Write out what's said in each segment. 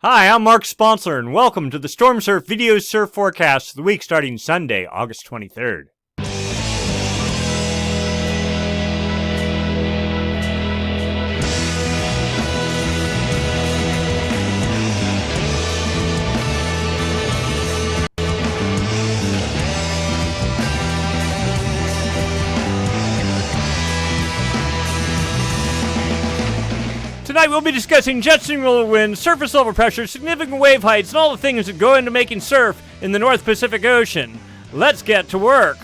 Hi, I'm Mark Sponsler, and welcome to the Stormsurf Video Surf Forecast for the week starting Sunday, August 23rd. Tonight we'll be discussing jet stream level winds, surface level pressure, significant wave heights, and all the things that go into making surf in the North Pacific Ocean. Let's get to work.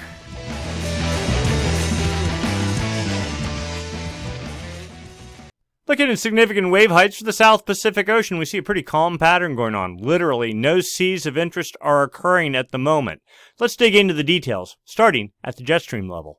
Looking at significant wave heights for the South Pacific Ocean, we see a pretty calm pattern going on. Literally, no seas of interest are occurring at the moment. Let's dig into the details, starting at the jet stream level.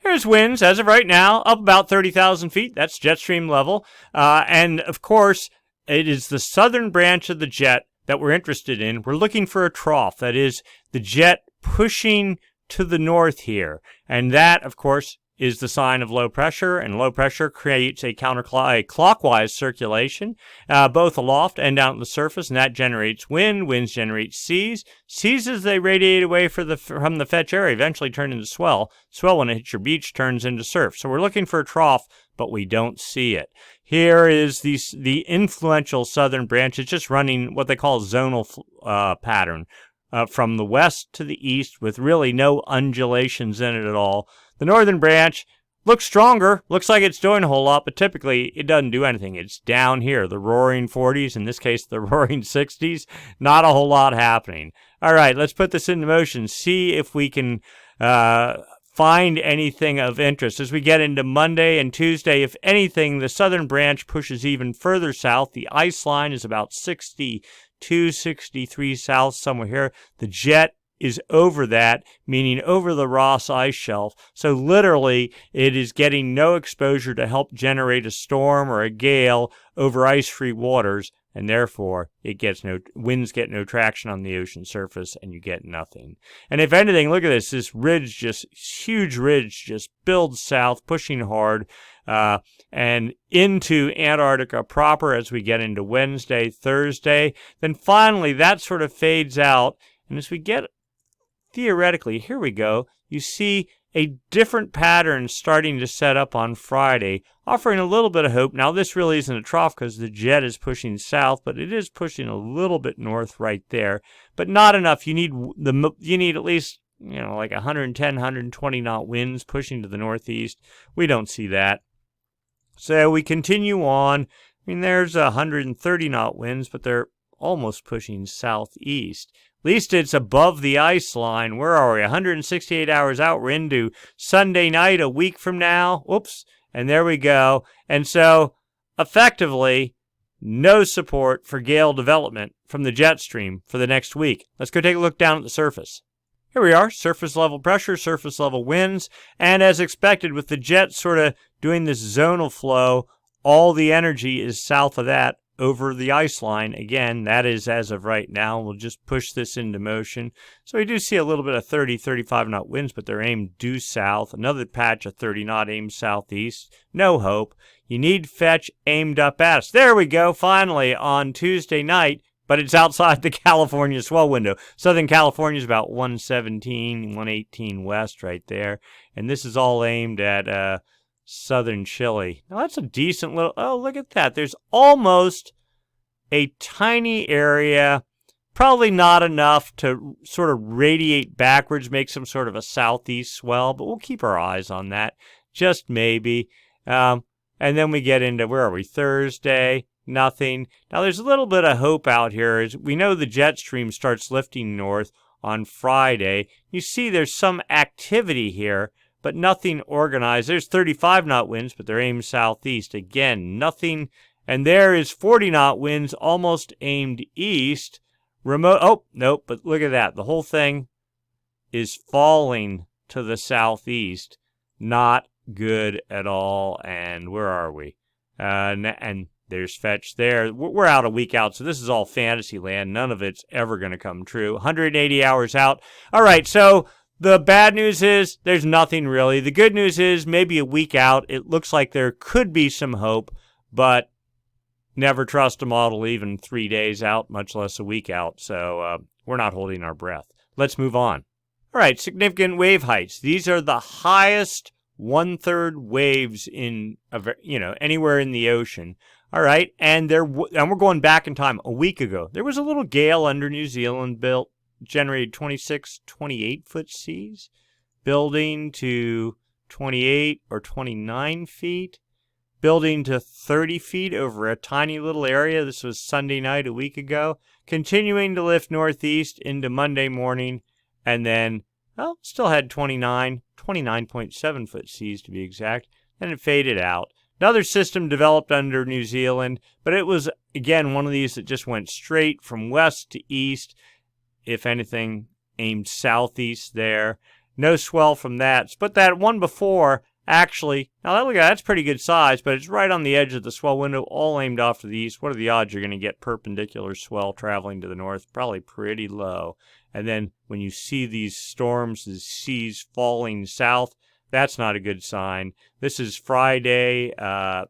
Here's winds, as of right now, up about 30,000 feet. That's jet stream level. And, of course, it is the southern branch of the jet that we're interested in. We're looking for a trough. That is, the jet pushing to the north here. And that, of course, is the sign of low pressure. And low pressure creates a clockwise circulation, both aloft and down at the surface. And that generates wind. Winds generate seas. Seas, as they radiate away from the fetch area, eventually turn into swell. Swell, when it hits your beach, turns into surf. So we're looking for a trough, but we don't see it. Here is the influential southern branch. It's just running what they call a zonal pattern from the west to the east with really no undulations in it at all. The northern branch looks stronger, looks like it's doing a whole lot, but typically it doesn't do anything. It's down here, the roaring 40s, in this case the roaring 60s, not a whole lot happening. All right, let's put this into motion, see if we can find anything of interest. As we get into Monday and Tuesday, if anything, the southern branch pushes even further south. The ice line is about 62, 63 south, somewhere here. The jet is over that, meaning over the Ross ice shelf. So literally, it is getting no exposure to help generate a storm or a gale over ice-free waters, and therefore, winds get no traction on the ocean surface, and you get nothing. And if anything, look at this huge ridge just builds south, pushing hard, and into Antarctica proper as we get into Wednesday, Thursday. Then finally, that sort of fades out, and as we get theoretically, here we go, you see a different pattern starting to set up on Friday, offering a little bit of hope. Now, this really isn't a trough because the jet is pushing south, but it is pushing a little bit north right there, but not enough. You need at least, like 110, 120 knot winds pushing to the northeast. We don't see that. So we continue on. I mean, there's 130 knot winds, but they're almost pushing southeast. At least it's above the ice line. Where are we? 168 hours out. We're into Sunday night, a week from now. Whoops. And there we go. And so, effectively, no support for gale development from the jet stream for the next week. Let's go take a look down at the surface. Here we are, surface level pressure, surface level winds, and as expected, with the jet sort of doing this zonal flow, all the energy is south of that, over the ice line. Again, that is as of right now. We'll just push this into motion. So we do see a little bit of 30, 35 knot winds, but they're aimed due south. Another patch of 30 knot aimed southeast. No hope. You need fetch aimed up at us. There we go, finally, on Tuesday night, but it's outside the California swell window. Southern California is about 117, 118 west right there. And this is all aimed at southern Chile. Now that's a decent little, oh, look at that. There's almost a tiny area, probably not enough to sort of radiate backwards, make some sort of a southeast swell, but we'll keep our eyes on that, just maybe. And then we get into, where are we, Thursday, nothing. Now there's a little bit of hope out here. As we know the jet stream starts lifting north on Friday. You see there's some activity here, but nothing organized. There's 35 knot winds, but they're aimed southeast. Again, nothing. And there is 40 knot winds almost aimed east. Remote, oh, nope, but look at that. The whole thing is falling to the southeast. Not good at all. And where are we? And there's fetch there. We're out a week out, so this is all fantasy land. None of it's ever going to come true. 180 hours out. All right, so the bad news is there's nothing really. The good news is maybe a week out, it looks like there could be some hope, but never trust a model even 3 days out, much less a week out. So we're not holding our breath. Let's move on. All right, significant wave heights. These are the highest 1/3 waves in anywhere in the ocean. All right, and we're going back in time. A week ago, there was a little gale under New Zealand generated 26, 28-foot seas, building to 28 or 29 feet, building to 30 feet over a tiny little area. This was Sunday night a week ago, continuing to lift northeast into Monday morning, and then, well, still had 29.7 foot seas to be exact, and it faded out. Another system developed under New Zealand, but it was, again, one of these that just went straight from west to east, if anything, aimed southeast there. No swell from that. But that one before, actually, now look at that, that's pretty good size, but it's right on the edge of the swell window, all aimed off to the east. What are the odds you're going to get perpendicular swell traveling to the north? Probably pretty low. And then when you see these storms, the seas falling south, that's not a good sign. This is Friday, the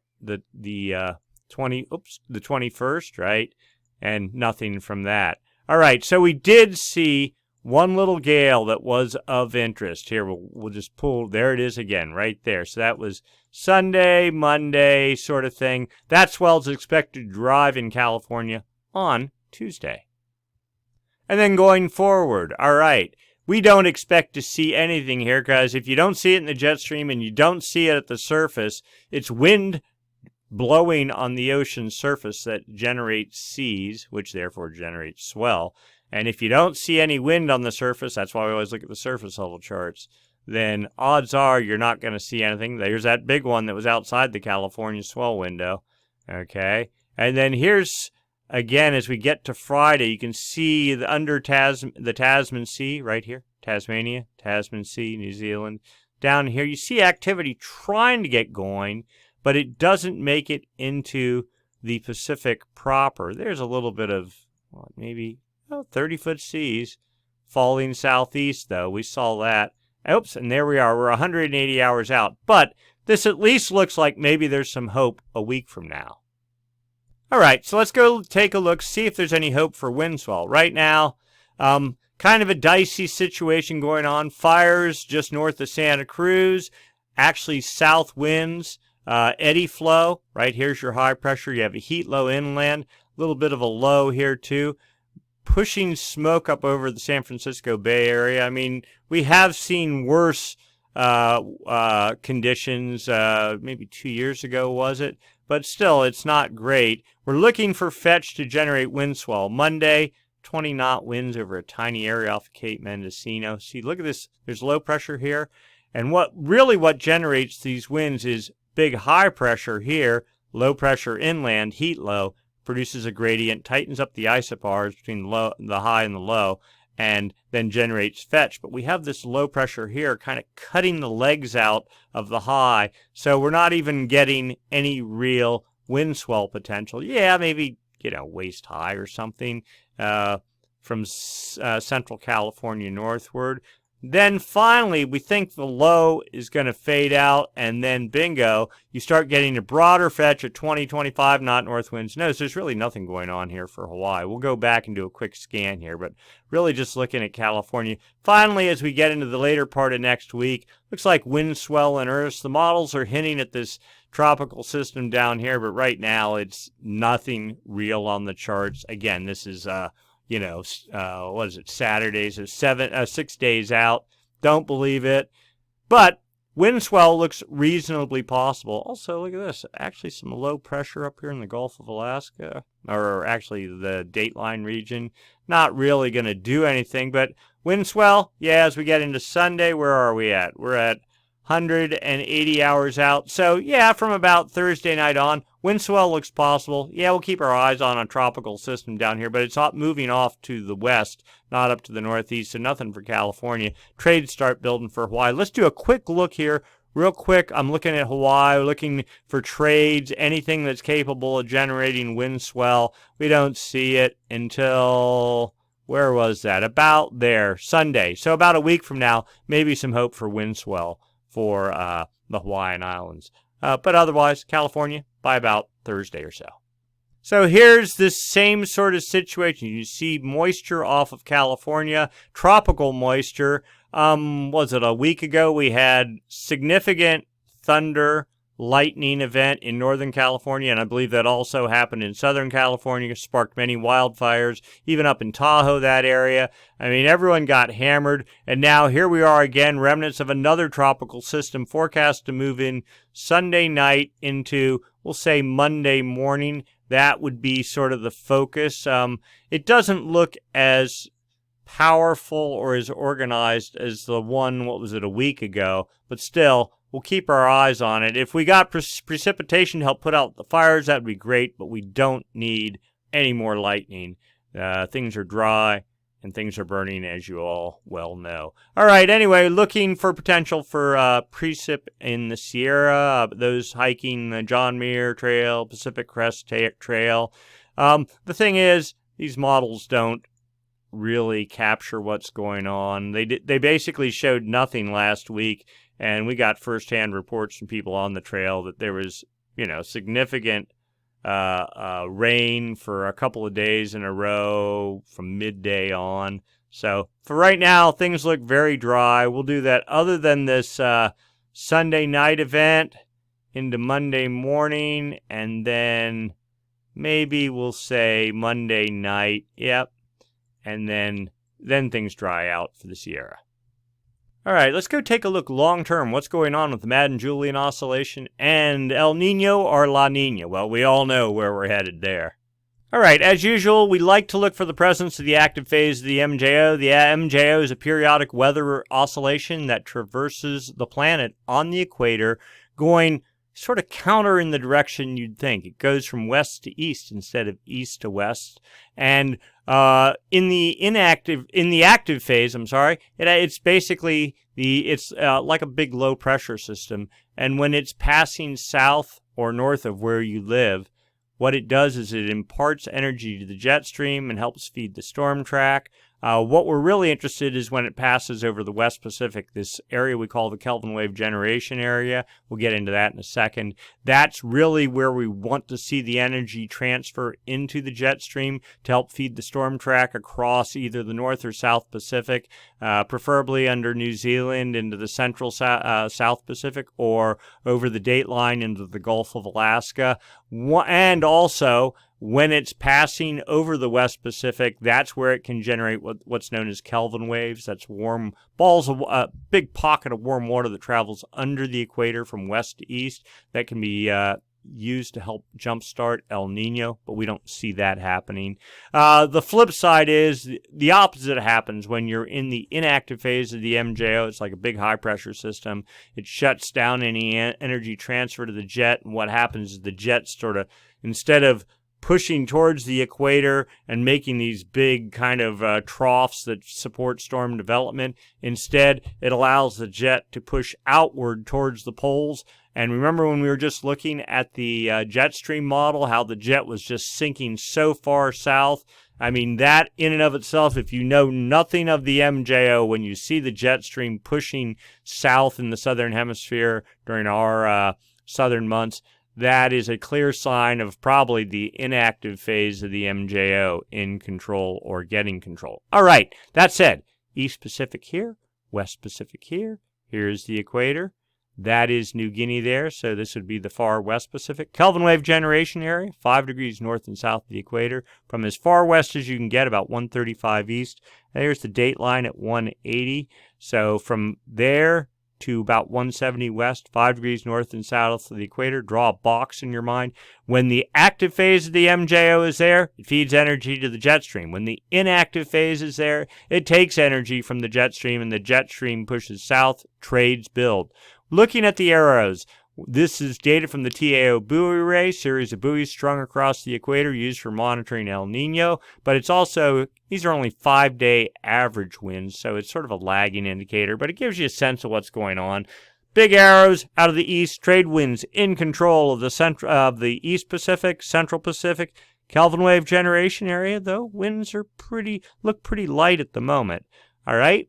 21st, right? And nothing from that. All right, so we did see one little gale that was of interest. Here, we'll just pull. There it is again, right there. So that was Sunday, Monday sort of thing. That swell is expected to drive in California on Tuesday. And then going forward, all right, we don't expect to see anything here because if you don't see it in the jet stream and you don't see it at the surface, it's wind blowing on the ocean surface that generates seas, which therefore generates swell. And if you don't see any wind on the surface, that's why we always look at the surface level charts, then odds are you're not going to see anything. There's that big one that was outside the California swell window. Okay. And then here's, again, as we get to Friday, you can see the the Tasman Sea right here. Tasmania, Tasman Sea, New Zealand. Down here, you see activity trying to get going, but it doesn't make it into the Pacific proper. There's a little bit of, maybe 30-foot seas falling southeast, though. We saw that. Oops, and there we are. We're 180 hours out. But this at least looks like maybe there's some hope a week from now. All right, so let's go take a look, see if there's any hope for wind swell. Right now, kind of a dicey situation going on. Fires just north of Santa Cruz. Actually, south winds. Eddy flow. Right here's your high pressure. You have a heat low inland. A little bit of a low here, too. Pushing smoke up over the San Francisco Bay Area. I mean, we have seen worse conditions, maybe 2 years ago, was it? But still, it's not great. We're looking for fetch to generate wind swell. Monday, 20-knot winds over a tiny area off of Cape Mendocino. See, look at this. There's low pressure here. And what generates these winds is big high pressure here, low pressure inland, heat low, produces a gradient, tightens up the isobars between the high and the low, and then generates fetch. But we have this low pressure here kind of cutting the legs out of the high, so we're not even getting any real wind swell potential. Yeah, maybe, waist high or something from Central California northward. Then finally, we think the low is going to fade out, and then bingo, you start getting a broader fetch at 20, 25 knot north winds. Notice there's really nothing going on here for Hawaii. We'll go back and do a quick scan here, but really just looking at California. Finally, as we get into the later part of next week, looks like wind swell in earnest. The models are hinting at this tropical system down here, but right now it's nothing real on the charts. Again, this is what is it, Saturday, so 6 days out. Don't believe it. But wind swell looks reasonably possible. Also, look at this. Actually, some low pressure up here in the Gulf of Alaska, or actually the Dateline region. Not really going to do anything, but wind swell, yeah, as we get into Sunday, where are we at? We're at 180 hours out. So, yeah, from about Thursday night on, wind swell looks possible. Yeah, we'll keep our eyes on a tropical system down here, but it's moving off to the west, not up to the northeast, so nothing for California. Trades start building for Hawaii. Let's do a quick look here. Real quick, I'm looking at Hawaii, looking for trades, anything that's capable of generating wind swell. We don't see it until, where was that? About there, Sunday. So about a week from now, maybe some hope for wind swell for the Hawaiian Islands. But otherwise, California by about Thursday or so. So here's this same sort of situation. You see moisture off of California, tropical moisture. Was it a week ago we had significant thunder, lightning event in Northern California, and I believe that also happened in Southern California, sparked many wildfires, even up in Tahoe, that area. I mean, everyone got hammered, and now here we are again, remnants of another tropical system forecast to move in Sunday night into, we'll say, Monday morning. That would be sort of the focus. It doesn't look as powerful or as organized as the one, what was it, a week ago, but still, we'll keep our eyes on it. If we got precipitation to help put out the fires, that would be great, but we don't need any more lightning. Things are dry and things are burning, as you all well know. All right, anyway, looking for potential for precip in the Sierra, those hiking the John Muir Trail, Pacific Crest Trail. The thing is, these models don't really capture what's going on. They basically showed nothing last week, and we got firsthand reports from people on the trail that there was, significant rain for a couple of days in a row from midday on. So for right now, things look very dry. We'll do that other than this Sunday night event into Monday morning, and then maybe we'll say Monday night. Yep. And then things dry out for the Sierra. All right, let's go take a look long-term. What's going on with the Madden-Julian Oscillation and El Nino or La Nina? Well, we all know where we're headed there. All right, as usual, we like to look for the presence of the active phase of the MJO. The MJO is a periodic weather oscillation that traverses the planet on the equator, going sort of counter in the direction you'd think. It goes from west to east instead of east to west. And in the active phase, it's basically it's like a big low pressure system. And when it's passing south or north of where you live, what it does is it imparts energy to the jet stream and helps feed the storm track. What we're really interested in is when it passes over the West Pacific, this area we call the Kelvin Wave generation area. We'll get into that in a second. That's really where we want to see the energy transfer into the jet stream to help feed the storm track across either the North or South Pacific, preferably under New Zealand into the central South Pacific, or over the dateline into the Gulf of Alaska. And also, when it's passing over the West Pacific, that's where it can generate what's known as Kelvin waves. That's warm balls of a big pocket of warm water that travels under the equator from west to east. That can be used to help jumpstart El Nino, but we don't see that happening. The flip side is the opposite happens when you're in the inactive phase of the MJO. It's like a big high pressure system. It shuts down any energy transfer to the jet, and what happens is the jet sort of, instead of pushing towards the equator and making these big kind of troughs that support storm development, instead it allows the jet to push outward towards the poles. And remember when we were just looking at the jet stream model, how the jet was just sinking so far south? I mean, that in and of itself, if you know nothing of the MJO, when you see the jet stream pushing south in the southern hemisphere during our southern months, that is a clear sign of probably the inactive phase of the MJO in control or getting control. All right, that said, East Pacific here, West Pacific here, here's the equator. That is New Guinea there, so this would be the far West Pacific. Kelvin wave generation area, 5 degrees north and south of the equator. From as far west as you can get, about 135 east. There's the date line at 180. So from there to about 170 west, 5 degrees north and south of the equator. Draw a box in your mind. When the active phase of the MJO is there, it feeds energy to the jet stream. When the inactive phase is there, it takes energy from the jet stream, and the jet stream pushes south, trades build. Looking at the arrows, this is data from the TAO buoy array, series of buoys strung across the equator used for monitoring El Nino, but it's also, these are only 5-day average winds, so it's sort of a lagging indicator, but it gives you a sense of what's going on. Big arrows out of the east, trade winds in control of the East Pacific, Central Pacific. Kelvin wave generation area, though, winds are look pretty light at the moment. All right.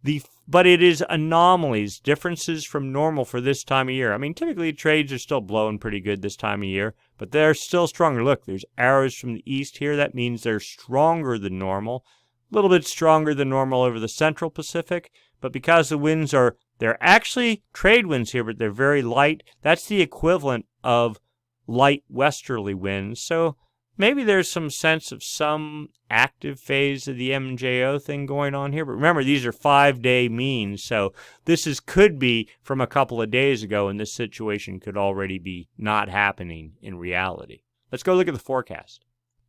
The but it is anomalies, differences from normal for this time of year. I mean, typically trades are still blowing pretty good this time of year, but they're still stronger. Look, there's arrows from the east here. That means they're stronger than normal, a little bit stronger than normal over the central Pacific, but because the winds are, they're actually trade winds here, but they're very light. That's the equivalent of light westerly winds. So maybe there's some sense of some active phase of the MJO thing going on here. But remember, these are 5-day means, so this could be from a couple of days ago, and this situation could already be not happening in reality. Let's go look at the forecast.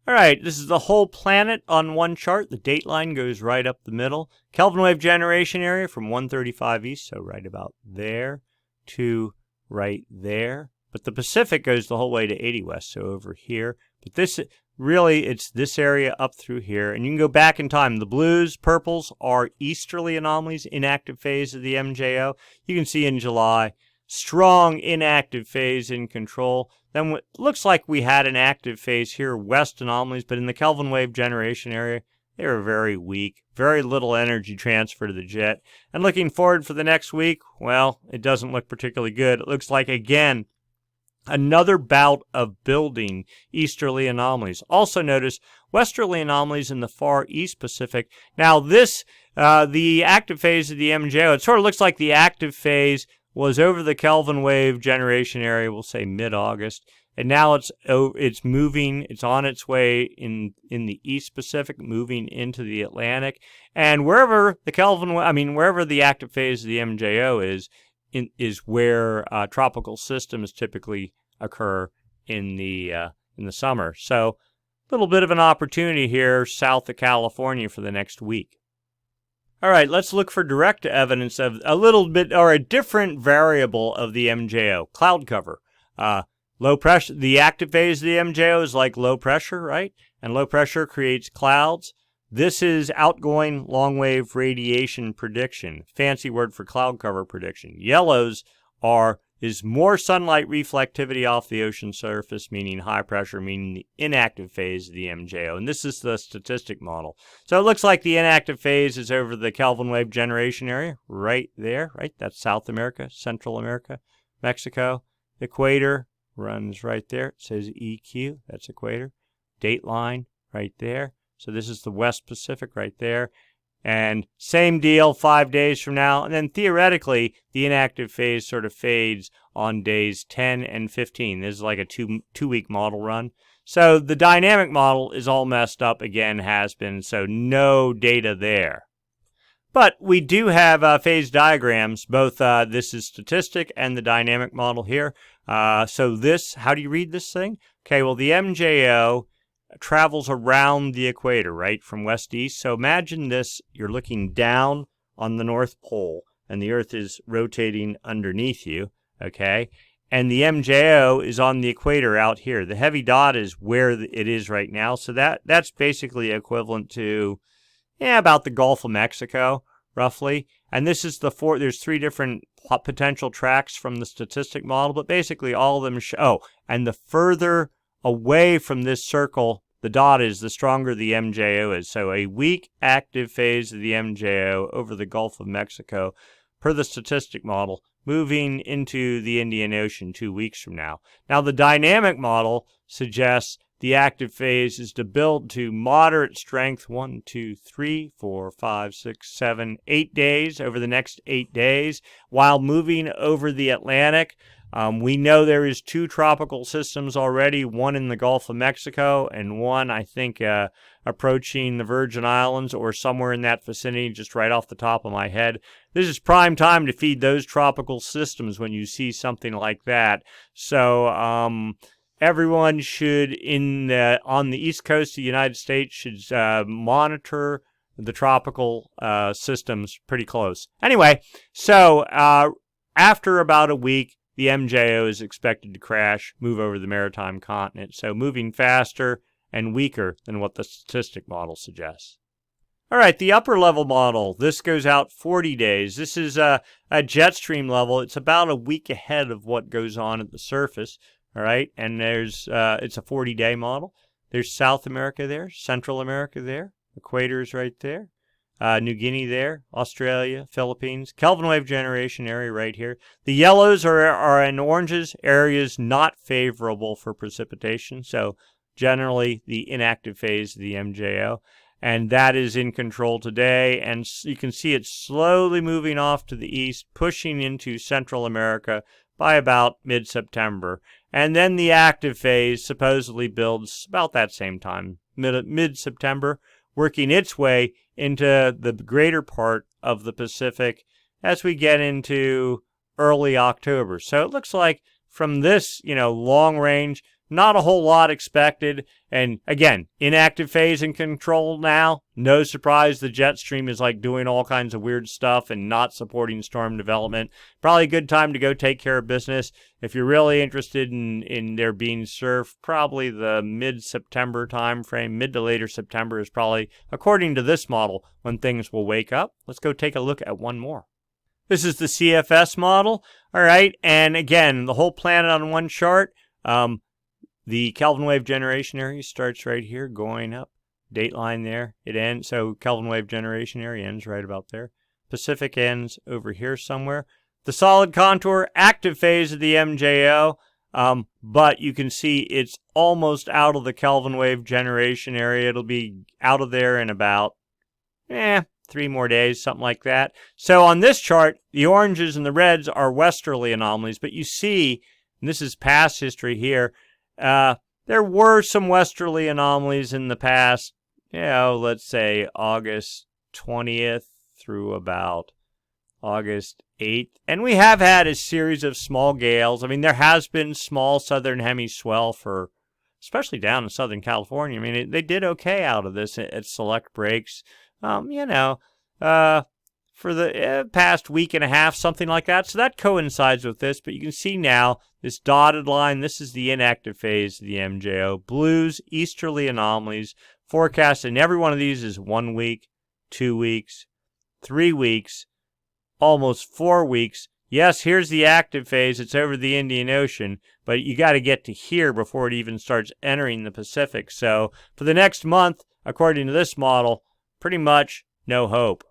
All right, this is the whole planet on one chart. The date line goes right up the middle. Kelvin wave generation area from 135 east, so right about there, to right there. But the Pacific goes the whole way to 80 west, so over here. But this, really, it's this area up through here. And you can go back in time. The blues, purples are easterly anomalies, inactive phase of the MJO. You can see in July, strong inactive phase in control. Then what looks like we had an active phase here, west anomalies, but in the Kelvin wave generation area, they were very weak, very little energy transfer to the jet. And looking forward for the next week, well, it doesn't look particularly good. It looks like, again, another bout of building easterly anomalies. Also notice westerly anomalies in the far east Pacific. Now this, the active phase of the MJO, it sort of looks like the active phase was over the Kelvin wave generation area, we'll say mid-August, and now it's moving, it's on its way in the East Pacific, moving into the Atlantic, and wherever the wherever the active phase of the MJO is where tropical systems typically occur in the summer. So a little bit of an opportunity here south of California for the next week. All right, let's look for direct evidence of a little bit or a different variable of the MJO, cloud cover. Low pressure, the active phase of the MJO is like low pressure, right? And low pressure creates clouds. This is outgoing long wave radiation prediction, fancy word for cloud cover prediction. Yellows is more sunlight reflectivity off the ocean surface, meaning high pressure, meaning the inactive phase of the MJO. And this is the statistic model. So it looks like the inactive phase is over the Kelvin wave generation area, right there, right? That's South America, Central America, Mexico. Equator runs right there. It says EQ, that's equator. Date line right there. So this is the West Pacific right there. And same deal 5 days from now. And then theoretically, the inactive phase sort of fades on days 10 and 15. This is like a two-week model run. So the dynamic model is all messed up again, has been, so no data there. But we do have phase diagrams, both this is statistic and the dynamic model here. So this, how do you read this thing? Okay, well the MJO travels around the equator, right, from west to east. So imagine this, you're looking down on the North Pole, and the Earth is rotating underneath you, okay? And the MJO is on the equator out here. The heavy dot is where it is right now, so that's basically equivalent to, about the Gulf of Mexico, roughly. And this is there's 3 different potential tracks from the statistic model, but basically all of them and the further away from this circle the dot is, the stronger the MJO is. So a weak active phase of the MJO over the Gulf of Mexico, per the statistic model, moving into the Indian Ocean 2 weeks from now. Now the dynamic model suggests the active phase is to build to moderate strength 1, 2, 3, 4, 5, 6, 7, 8 days over the next 8 days while moving over the Atlantic. We know there is 2 tropical systems already, one in the Gulf of Mexico and one, I think, approaching the Virgin Islands or somewhere in that vicinity, just right off the top of my head. This is prime time to feed those tropical systems when you see something like that. So everyone should, on the east coast of the United States, should monitor the tropical systems pretty close. Anyway, so after about a week, the MJO is expected to crash, move over the maritime continent, so moving faster and weaker than what the statistic model suggests. All right, the upper level model, this goes out 40 days. This is a jet stream level. It's about a week ahead of what goes on at the surface, all right? And it's a 40-day model. There's South America there, Central America there, equator is right there. New Guinea there, Australia, Philippines, Kelvin wave generation area right here. The yellows are in oranges, areas not favorable for precipitation, so generally the inactive phase of the MJO. And that is in control today, and you can see it slowly moving off to the east, pushing into Central America by about mid-September. And then the active phase supposedly builds about that same time, mid-September, working its way into the greater part of the Pacific as we get into early October. So it looks like from this, long range, not a whole lot expected. And again, inactive phase in control now. No surprise the jet stream is like doing all kinds of weird stuff and not supporting storm development. Probably a good time to go take care of business. If you're really interested in there being surf, probably the mid-September time frame, mid to later September is probably, according to this model, when things will wake up. Let's go take a look at one more. This is the CFS model. All right, and again, the whole planet on one chart. The Kelvin wave generation area starts right here, going up. Date line there. It ends. So Kelvin wave generation area ends right about there. Pacific ends over here somewhere. The solid contour, active phase of the MJO. But you can see it's almost out of the Kelvin wave generation area. It'll be out of there in about 3 more days, something like that. So on this chart, the oranges and the reds are westerly anomalies. But you see, and this is past history here, there were some westerly anomalies in the past, let's say August 20th through about August 8th. And we have had a series of small gales. I mean, there has been small southern hemi swell for, especially down in Southern California. I mean, they did okay out of this at select breaks, for the past week and a half, something like that. So that coincides with this. But you can see now, this dotted line, this is the inactive phase of the MJO. Blues, easterly anomalies, forecast, and every one of these is 1 week, 2 weeks, 3 weeks, almost 4 weeks. Yes, here's the active phase. It's over the Indian Ocean, but you got to get to here before it even starts entering the Pacific. So for the next month, according to this model, pretty much no hope.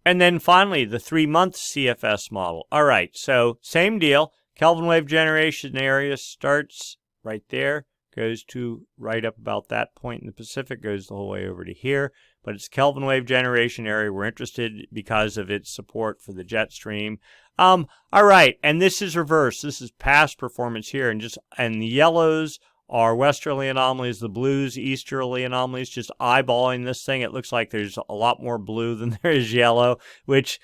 And then finally, the 3-month CFS model. All right, so same deal. Kelvin wave generation area starts right there, goes to right up about that point in the Pacific, goes the whole way over to here. But it's Kelvin wave generation area. We're interested because of its support for the jet stream. All right, and this is reverse. This is past performance here, and the yellows are westerly anomalies, the blues, easterly anomalies. Just eyeballing this thing, it looks like there's a lot more blue than there is yellow, which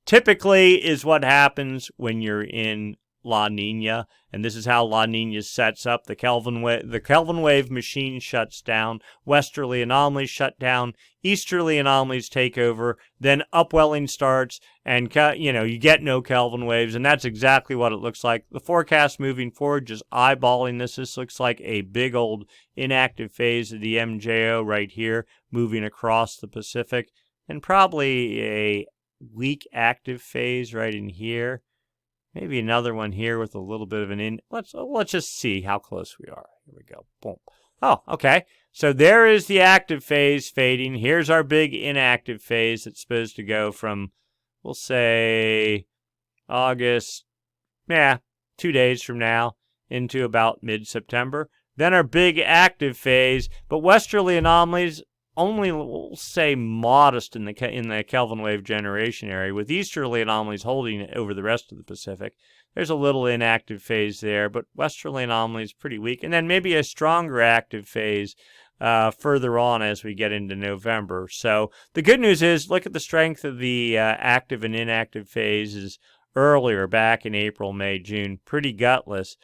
typically is what happens when you're in La Nina, and this is how La Nina sets up. The Kelvin wave machine shuts down, westerly anomalies shut down, easterly anomalies take over, then upwelling starts, and you get no Kelvin waves, and that's exactly what it looks like. The forecast moving forward, just eyeballing this looks like a big old inactive phase of the MJO right here, moving across the Pacific, and probably a weak active phase right in here. Maybe another one here with a little bit of an Let's just see how close we are. Here we go. Boom. Oh, okay. So there is the active phase fading. Here's our big inactive phase that's supposed to go from, we'll say, August, 2 days from now, into about mid-September. Then our big active phase, but westerly anomalies only, we'll say, modest in the Kelvin wave generation area, with easterly anomalies holding over the rest of the Pacific. There's a little inactive phase there, but westerly anomalies pretty weak. And then maybe a stronger active phase further on as we get into November. So the good news is, look at the strength of the active and inactive phases earlier, back in April, May, June. Pretty gutless.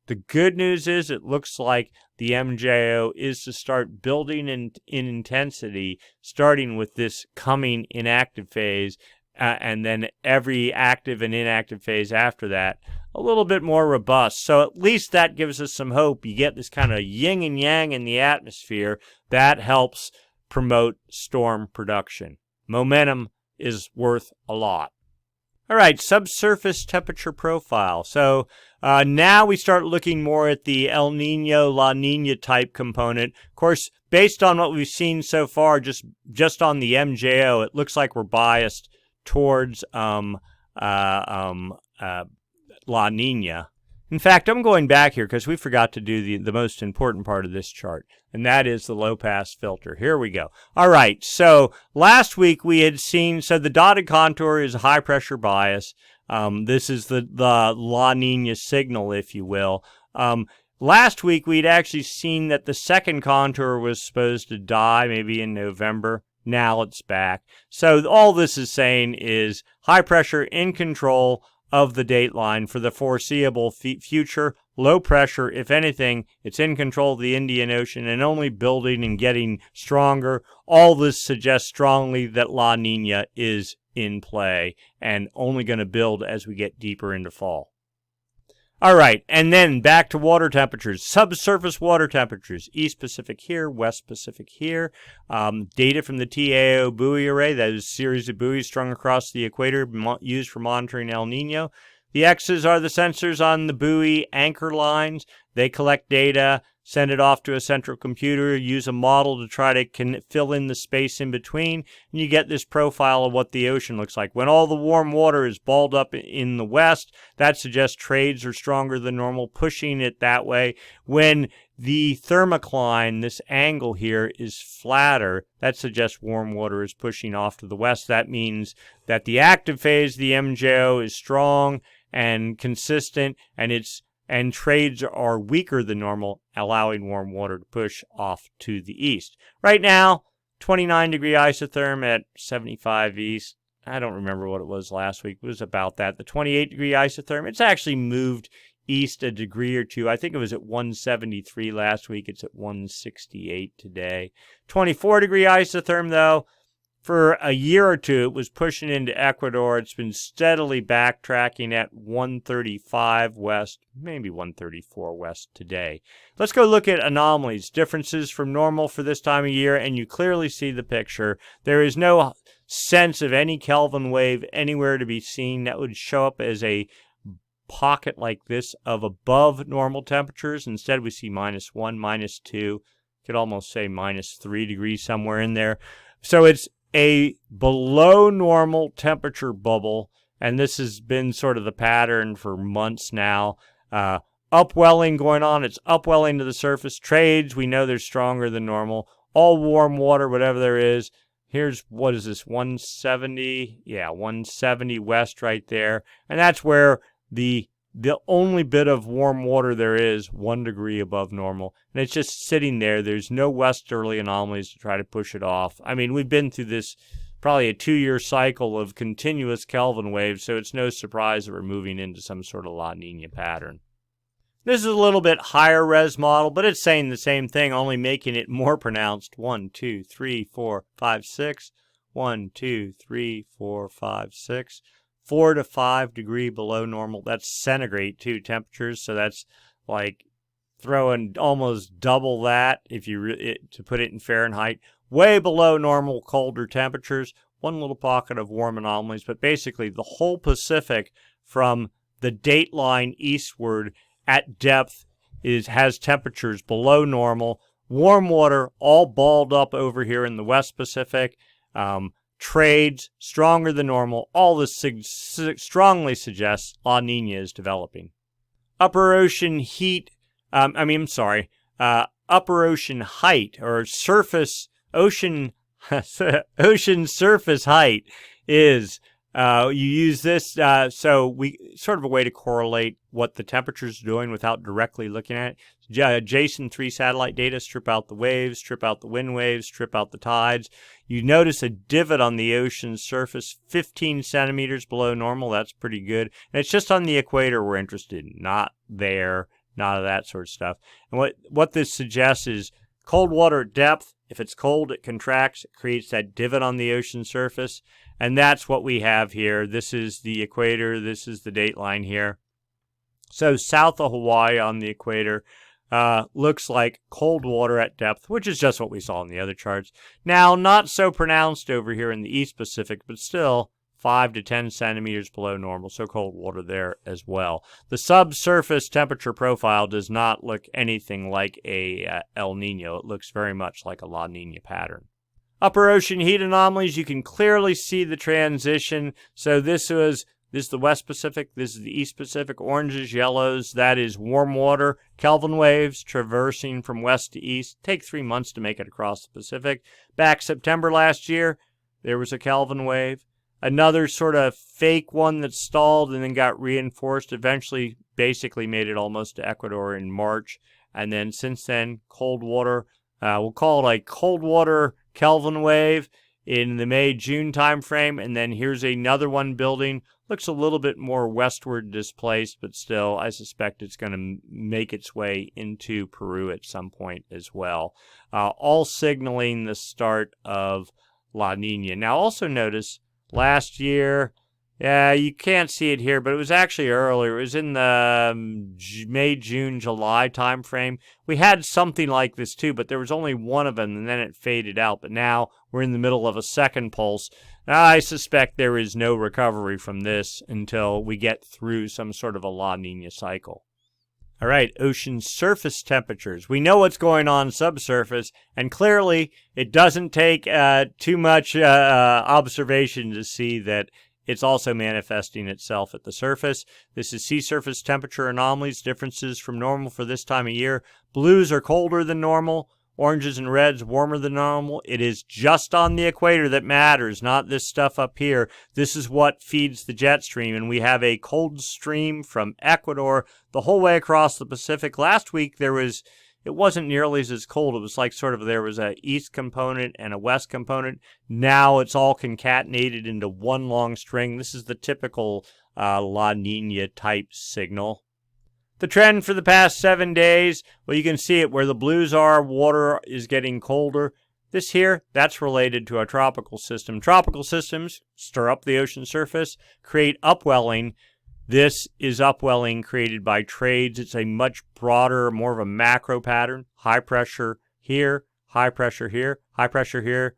The good news is it looks like the MJO is to start building in intensity, starting with this coming inactive phase, and then every active and inactive phase after that, a little bit more robust. So at least that gives us some hope. You get this kind of yin and yang in the atmosphere. That helps promote storm production. Momentum is worth a lot. All right, subsurface temperature profile. So now we start looking more at the El Nino, La Nina type component. Of course, based on what we've seen so far, just on the MJO, it looks like we're biased towards La Nina. In fact, I'm going back here because we forgot to do the most important part of this chart, and that is the low-pass filter. Here we go. All right, so last week we had seen, so the dotted contour is a high-pressure bias. This is the La Nina signal, if you will. Last week we'd actually seen that the second contour was supposed to die maybe in November. Now it's back. So all this is saying is high pressure in control of the dateline for the foreseeable future. Low pressure, if anything, it's in control of the Indian Ocean and only building and getting stronger. All this suggests strongly that La Nina is in play and only going to build as we get deeper into fall. All right, and then back to water temperatures. Subsurface water temperatures. East Pacific here, West Pacific here. Data from the TAO buoy array. That is a series of buoys strung across the equator used for monitoring El Nino. The X's are the sensors on the buoy anchor lines. They collect data, send it off to a central computer, use a model to try to fill in the space in between, and you get this profile of what the ocean looks like. When all the warm water is balled up in the west, that suggests trades are stronger than normal, pushing it that way. When the thermocline, this angle here, is flatter, that suggests warm water is pushing off to the west. That means that the active phase, the MJO, is strong and consistent, and trades are weaker than normal, allowing warm water to push off to the east. Right now, 29 degree isotherm at 75 east. I don't remember what it was last week. It was about that. The 28 degree isotherm, it's actually moved east a degree or two. I think it was at 173 last week. It's at 168 today. 24 degree isotherm, though, for a year or two, it was pushing into Ecuador. It's been steadily backtracking at 135 west, maybe 134 west today. Let's go look at anomalies, differences from normal for this time of year, and you clearly see the picture. There is no sense of any Kelvin wave anywhere to be seen that would show up as a pocket like this of above normal temperatures. Instead, we see -1, -2. You could almost say -3 degrees somewhere in there. So it's a below normal temperature bubble, and this has been sort of the pattern for months now. Upwelling going on. It's upwelling to the surface. Trades, we know they're stronger than normal. All warm water, whatever there is. Here's, what is this, 170? Yeah, 170 west right there. And that's where the only bit of warm water there is 1 degree above normal. And it's just sitting there. There's no westerly anomalies to try to push it off. I mean, we've been through this probably a 2-year cycle of continuous Kelvin waves, so it's no surprise that we're moving into some sort of La Nina pattern. This is a little bit higher res model, but it's saying the same thing, only making it more pronounced. 1, 2, 3, 4, 5, 6. 1, 2, 3, 4, 5, 6. 4 to 5 degree below normal. That's centigrade too, temperatures. So that's like throwing almost double that if you to put it in Fahrenheit. Way below normal colder temperatures. One little pocket of warm anomalies, but basically the whole Pacific from the dateline eastward at depth has temperatures below normal. Warm water all balled up over here in the West Pacific. Trades stronger than normal. All this strongly suggests La Nina is developing. Upper ocean heat, upper ocean height or surface ocean ocean surface height is you use this so we sort of a way to correlate what the temperature is doing without directly looking at it. JSON 3 satellite data, strip out the waves, strip out the wind waves, strip out the tides. You notice a divot on the ocean surface 15 centimeters below normal. That's pretty good. And it's just on the equator we're interested in, not there, not of that sort of stuff. And what this suggests is cold water at depth. If it's cold, it contracts. It creates that divot on the ocean surface. And that's what we have here. This is the equator. This is the dateline here. So south of Hawaii on the equator looks like cold water at depth, which is just what we saw in the other charts. Now, not so pronounced over here in the East Pacific, but still 5 to 10 centimeters below normal, so cold water there as well. The subsurface temperature profile does not look anything like a El Nino. It looks very much like a La Nina pattern. Upper ocean heat anomalies, you can clearly see the transition. So this is the West Pacific, this is the East Pacific, oranges, yellows, that is warm water, Kelvin waves traversing from west to east. Take 3 months to make it across the Pacific. Back September last year, there was a Kelvin wave. Another sort of fake one that stalled and then got reinforced, eventually basically made it almost to Ecuador in March. And then since then, cold water, we'll call it a cold water Kelvin wave in the May-June timeframe. And then here's another one building. Looks a little bit more westward displaced, but still, I suspect it's going to make its way into Peru at some point as well. All signaling the start of La Nina. Now, also notice last year, you can't see it here, but it was actually earlier. It was in the May, June, July time frame. We had something like this too, but there was only one of them, and then it faded out. But now we're in the middle of a second pulse. I suspect there is no recovery from this until we get through some sort of a La Nina cycle. All right, ocean surface temperatures. We know what's going on subsurface, and clearly it doesn't take too much observation to see that it's also manifesting itself at the surface. This is sea surface temperature anomalies, differences from normal for this time of year. Blues are colder than normal. Oranges and reds warmer than normal. It is just on the equator that matters, not this stuff up here. This is what feeds the jet stream, and we have a cold stream from Ecuador the whole way across the Pacific. Last week it wasn't nearly as cold. It was like there was a east component and a west component. Now it's all concatenated into one long string. This is the typical La Nina type signal. The trend for the past 7 days, well, you can see it where the blues are, water is getting colder. This here, that's related to a tropical system. Tropical systems stir up the ocean surface, create upwelling. This is upwelling created by trades. It's a much broader, more of a macro pattern. High pressure here, high pressure here, high pressure here.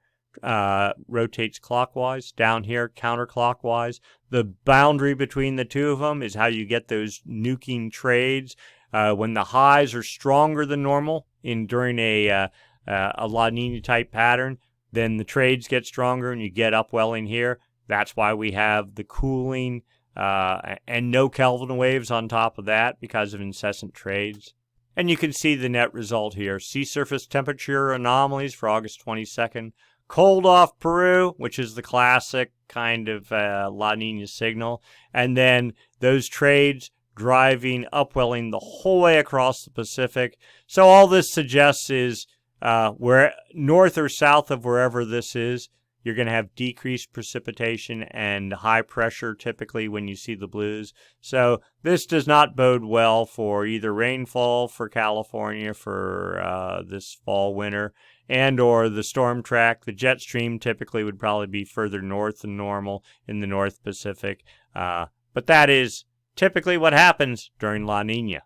Rotates clockwise, down here counterclockwise. The boundary between the two of them is how you get those nuking trades. When the highs are stronger than normal during a La Nina type pattern, then the trades get stronger and you get upwelling here. That's why we have the cooling and no Kelvin waves on top of that because of incessant trades. And you can see the net result here. Sea surface temperature anomalies for August 22nd. Cold off Peru, which is the classic kind of La Nina signal. And then those trades driving upwelling the whole way across the Pacific. So all this suggests is where north or south of wherever this is, you're going to have decreased precipitation and high pressure typically when you see the blues. So this does not bode well for either rainfall for California for this fall, winter, and or the storm track. The jet stream typically would probably be further north than normal in the North Pacific. But that is typically what happens during La Nina.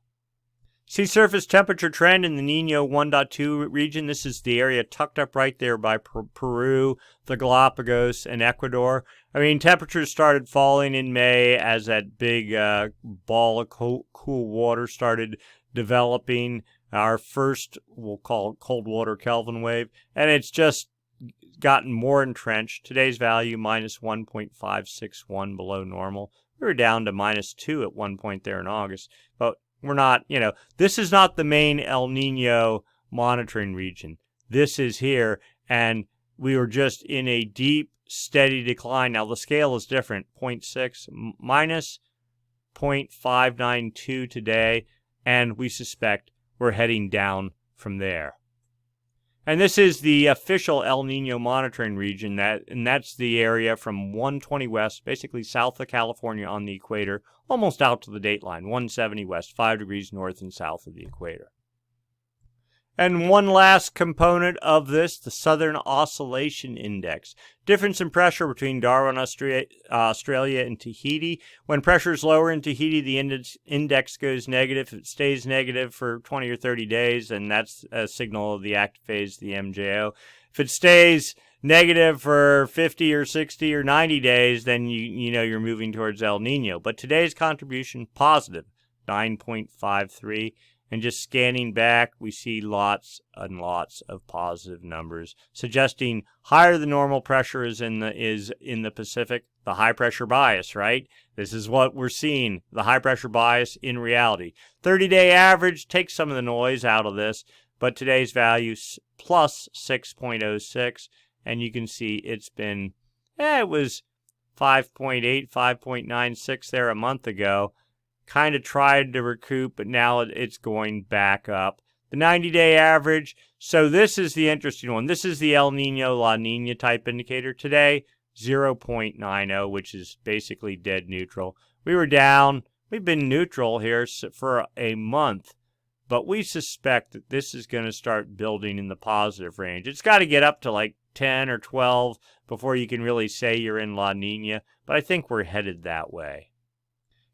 Sea surface temperature trend in the Nino 1.2 region. This is the area tucked up right there by Peru, the Galapagos, and Ecuador. I mean, temperatures started falling in May as that big ball of cool water started developing. Our first, we'll call it cold water Kelvin wave, and it's just gotten more entrenched. Today's value, minus 1.561 below normal. We were down to minus 2 at one point there in August, but we're not, this is not the main El Nino monitoring region. This is here, and we were just in a deep, steady decline. Now, the scale is different, 0.6 minus 0.592 today, and we suspect we're heading down from there. And this is the official El Nino monitoring region, and that's the area from 120 west, basically south of California on the equator, almost out to the date line, 170 west, 5 degrees north and south of the equator. And one last component of this, the Southern Oscillation Index. Difference in pressure between Darwin, Australia, and Tahiti. When pressure is lower in Tahiti, the index goes negative. If it stays negative for 20 or 30 days, then that's a signal of the active phase, the MJO. If it stays negative for 50 or 60 or 90 days, then you know you're moving towards El Nino. But today's contribution, positive, 9.53. And just scanning back, we see lots and lots of positive numbers, suggesting higher than normal pressure is in the Pacific. The high pressure bias, right? This is what we're seeing, the high pressure bias in reality. 30-day average takes some of the noise out of this, but today's value plus 6.06, and you can see it's been, it was 5.8, 5.96 there a month ago. Kind of tried to recoup, but now it's going back up. The 90-day average, so this is the interesting one. This is the El Nino, La Nina type indicator. Today, 0.90, which is basically dead neutral. We were down. We've been neutral here for a month, but we suspect that this is going to start building in the positive range. It's got to get up to like 10 or 12 before you can really say you're in La Nina, but I think we're headed that way.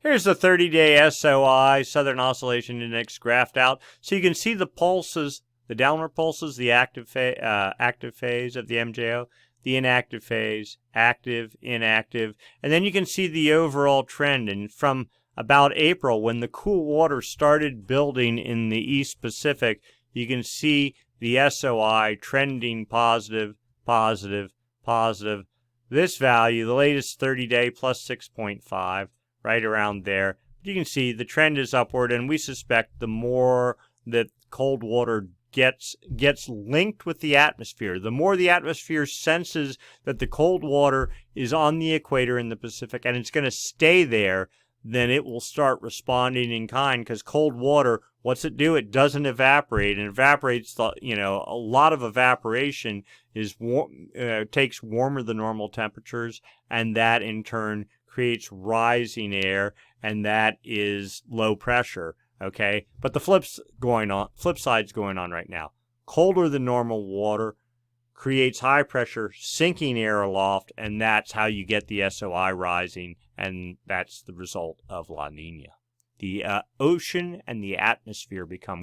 Here's the 30-day SOI, Southern Oscillation Index, graphed out. So you can see the pulses, the downward pulses, the active phase of the MJO, the inactive phase, active, inactive. And then you can see the overall trend. And from about April, when the cool water started building in the East Pacific, you can see the SOI trending positive, positive, positive. This value, the latest 30-day, plus 6.5. Right around there. You can see the trend is upward, and we suspect the more that cold water gets linked with the atmosphere, the more the atmosphere senses that the cold water is on the equator in the Pacific and it's going to stay there, then it will start responding in kind, because cold water, what's it do? It doesn't evaporate, and evaporates, a lot of evaporation is takes warmer than normal temperatures, and that in turn creates rising air, and that is low pressure, okay? But the flip side's going on right now. Colder than normal water creates high pressure, sinking air aloft, and that's how you get the SOI rising, and that's the result of La Nina. The ocean and the atmosphere become